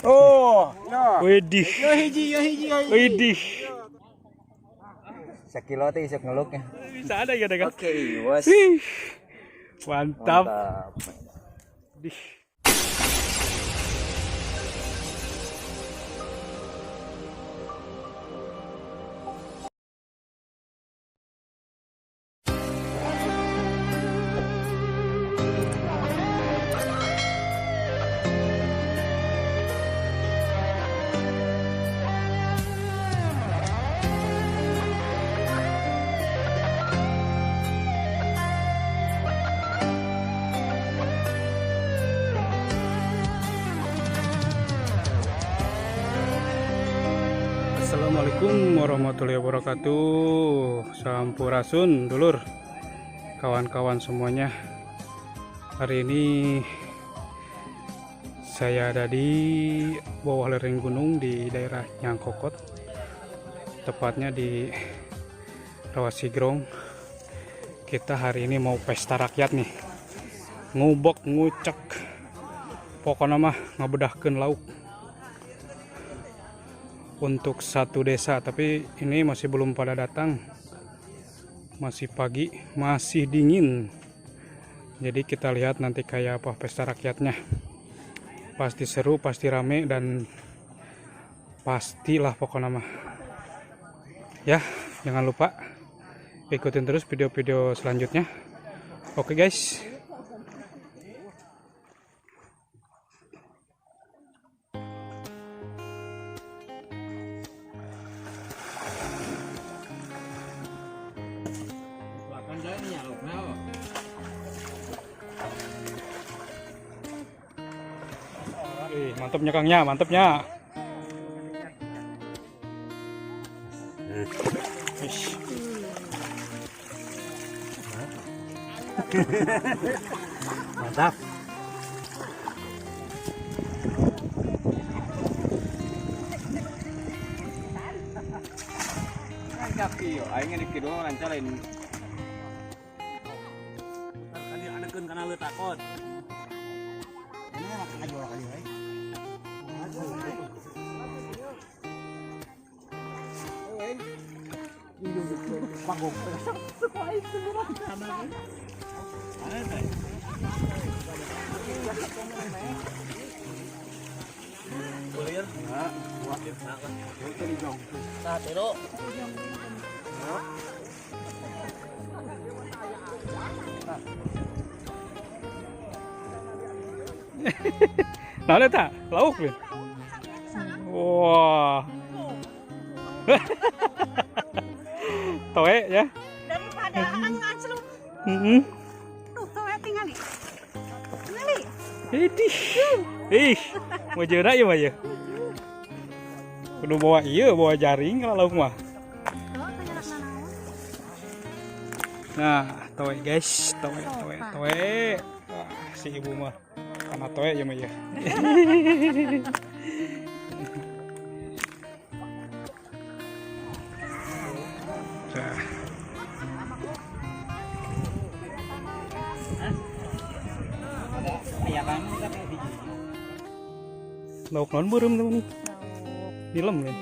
Oh, no. Widih. Yo hiji. Widih. Sekilo teh isuk ngeluknya. Bisa ada ya, Kak? Oke, was. Wih. Mantap. Dih. Assalamualaikum warahmatullahi wabarakatuh. Sampurasun dulur, kawan-kawan semuanya. Hari ini saya ada di bawah lereng gunung di daerah Nyangkokot, tepatnya di Rawasigrong. Kita hari ini mau pesta rakyat nih, ngubek ngucek, pokoknya mah ngabedahkeun lauk untuk satu desa. Tapi ini masih belum pada datang, masih pagi, masih dingin. Jadi kita lihat nanti kayak apa pesta rakyatnya. Pasti seru, pasti rame, dan pastilah pokoknya mah ya. Jangan lupa ikutin terus video-video selanjutnya. Oke guys. Mantapnya Kangnya, mantapnya. Mantap. Kaki yo, aing ngeudik kieu rancalain. Kan diadekeun kana leuh takot. Ini mah ngajol kali we. Panggung. Kulir, nah, buat itu nah kan. Itu di jong. Saat itu. Nah, lihat tak? Lauk nih. Wah. Toe ya. Daripada ngacluk. Tuh, toe tinggali. Tinggali. Ih. Mau jeuna ieu mah ya. Kudu bawa ieu, bawa jaring kalau lauk mah. Nah, toe guys, toe. Wah, si ibu mah karena toe ya mah ya. Lauk non beureum teman nih. Dilem kan?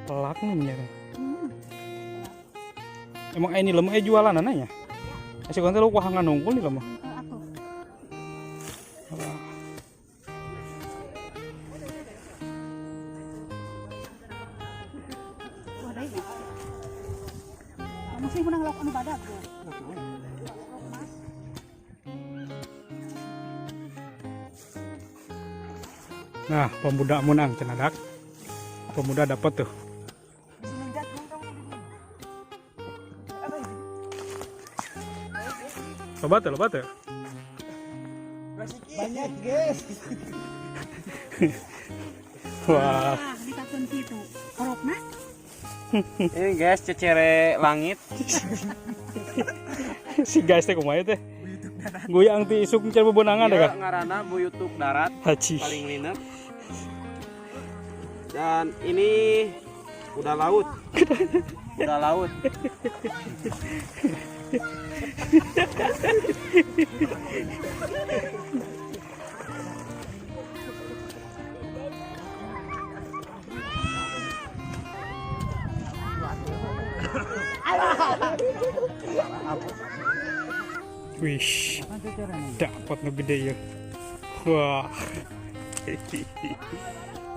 Pelak nih kan. Emang ini lem jualan anaknya? Masih kan lu wahangan nungkul nih lem. Masih menang lauk anu badak. Nah, pemuda menang cenadak. Pemuda dapat tuh. Lobat ya? Banyak, guys. Wah. Dikakeun kitu. Korokna. Ini guys, cecere langit. Si guys teh kumaha teh? Goyang ti isuk ncer bebenangan deh kan? Ngaranna buyutuk darat. Haji. Paling linek. Dan ini kuda laut. Kuda laut. Wih, dapat nu gede ya. Wah.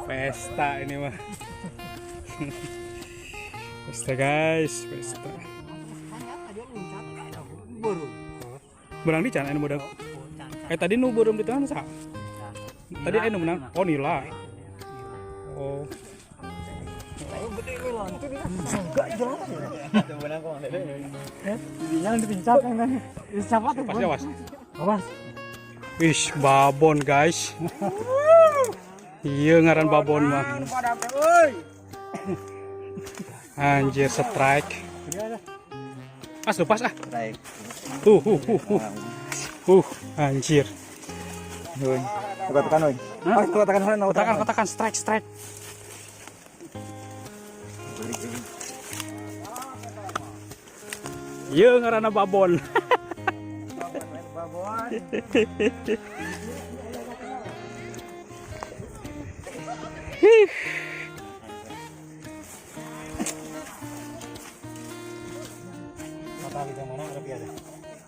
Pesta ini mah. Pesta guys, pesta. Menang di can anu budak. Tadi nu belum di tangan sa. Tadi anu menang. Oh nila. Oh. Awas. Wih, babon guys. Iya ngaran babon mah. Anjir strike. As lepas ah. Anjir. Tekan strike. Iya ngaranna babon.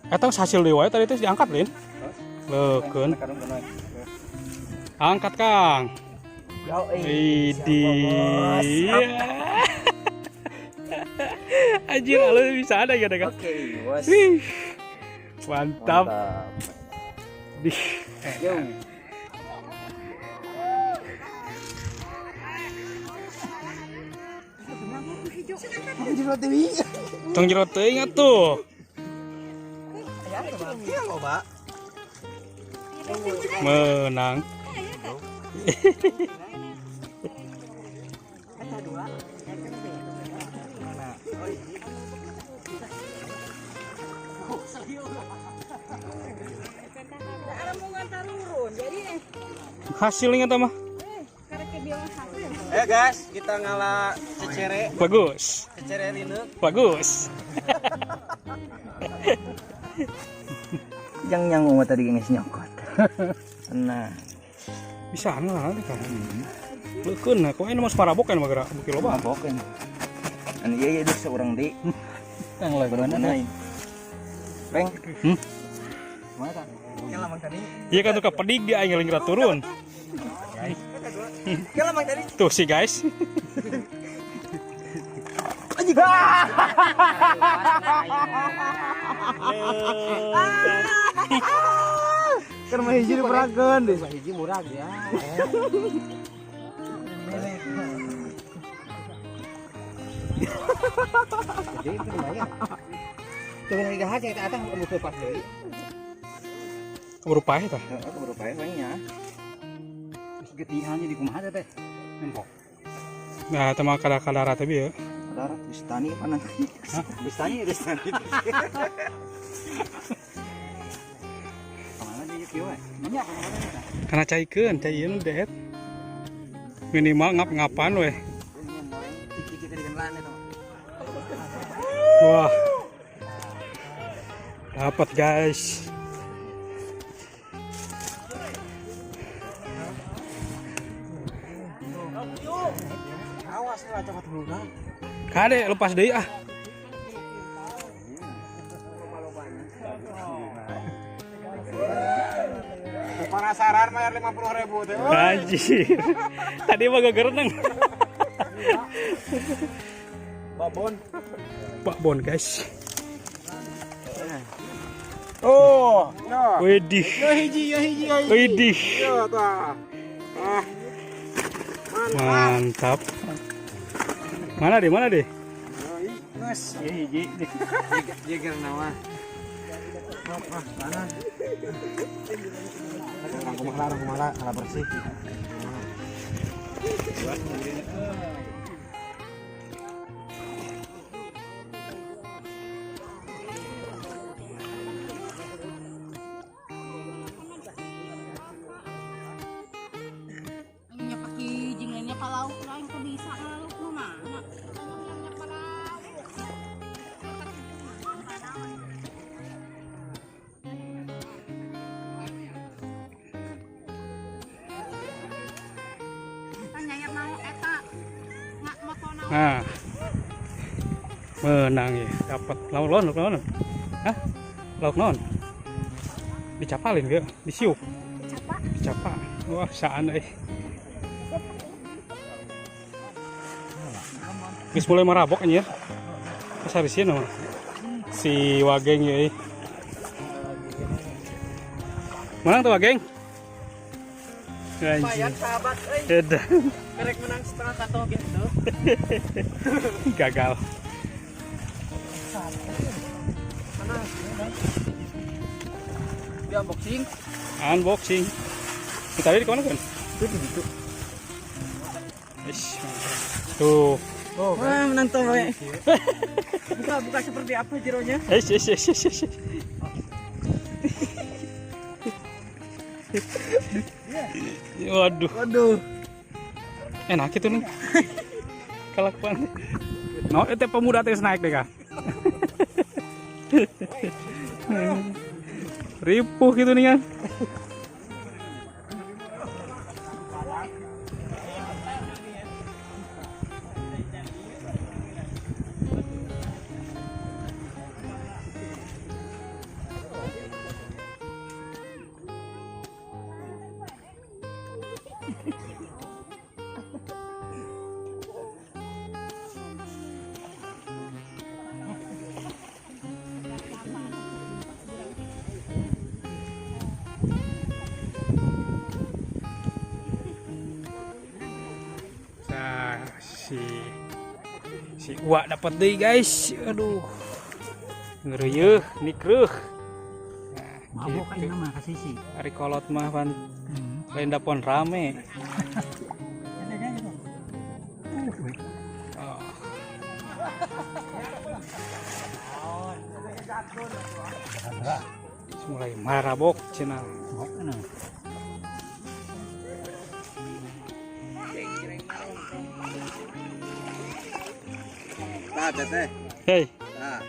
Atau hasil dewa tadi itu diangkat Lin. Leukeun. Angkat Kang. Idi. Anjir lu bisa ada ya Kang. Oke, bos. Mantap. Tong jero teuing atuh. Menang. Hasilnya tuh mah. Guys, kita ngalah cecere. Bagus. Cecere lineuk. Bagus. Yang umat tadi geus nyokot. Nah, Bisa lah kan. Leukeun nah, kok anu mas parabok kan magara bukti loba. mabok kan. Anu ieu geus seurang deui. Yang lain. Reng. Mana tah? Yang lamang tadi. Iya kan tuh kepedig dia aing ngelinggrat turun. Yang lamang tadi. Tuh sih guys. Kan mah hiji diperakeun deh. Hiji murah ya. Jadi itu lumayan. Coba lagi gahar cerita atas butuh pas deui. Berupa eta. Heeh, berupa banyak. Terus getihannya di kumaha teh? Nempok. Nah, teh mah kadar-kadar teh ya. Kadar bistani mana? Bistani. Kemana dia kieu we? Nya kemana? Karena caikeun, cai ieu det. Minimal ngap-ngapan we. Iki di kenlan eta. Wah. Dapat guys. Awas lah coba dulu dah. Kade lepas deui ah. Penasaran bayar 50.000 teh. Anjir. Tadi mah gak gereneng. Babon guys. Oh, no. Widih. Yo hiji. Widih. Yo tah. Mantap. Mana deh? Geus, ye hiji. Jeger nawa. Tanan. Kumaha ala bersih. Kalau lain kok bisa kalau lu mana? Tanya yang mau eta nggak mau kono. Nah. menang ya, dapat lauk non. Hah? Lauk non. Dicapalin gak? Disiup. Dicapa. Wah, saan Geus mulai marabok anjir. Pas hareuseun mah. Si Wageng ya. Menang tuh Wageng? Lumayan sahabat, Edan. Merek menang setengah kantong gitu. Gagal. Dia unboxing. Unboxing. Kita lihat di mana kan? Itu gitu. Ish, tuh. Oh, wah, menang tuh, we. Buka seperti apa jeronya? Ish. Waduh. Enak itu nih. Kelakuan. No, itu pemuda tes naik deh kak. Ripuh gitu nih kan. Nah, si Uwa dapat deh guys. Aduh. Ngereueuh, nikreuh. Nah, Mabok kan mah kasih sih. Ari kolot mah pan lain dapon rame. Oh. Mulai marabok cenah. Nah, teteh. Hei. Nah.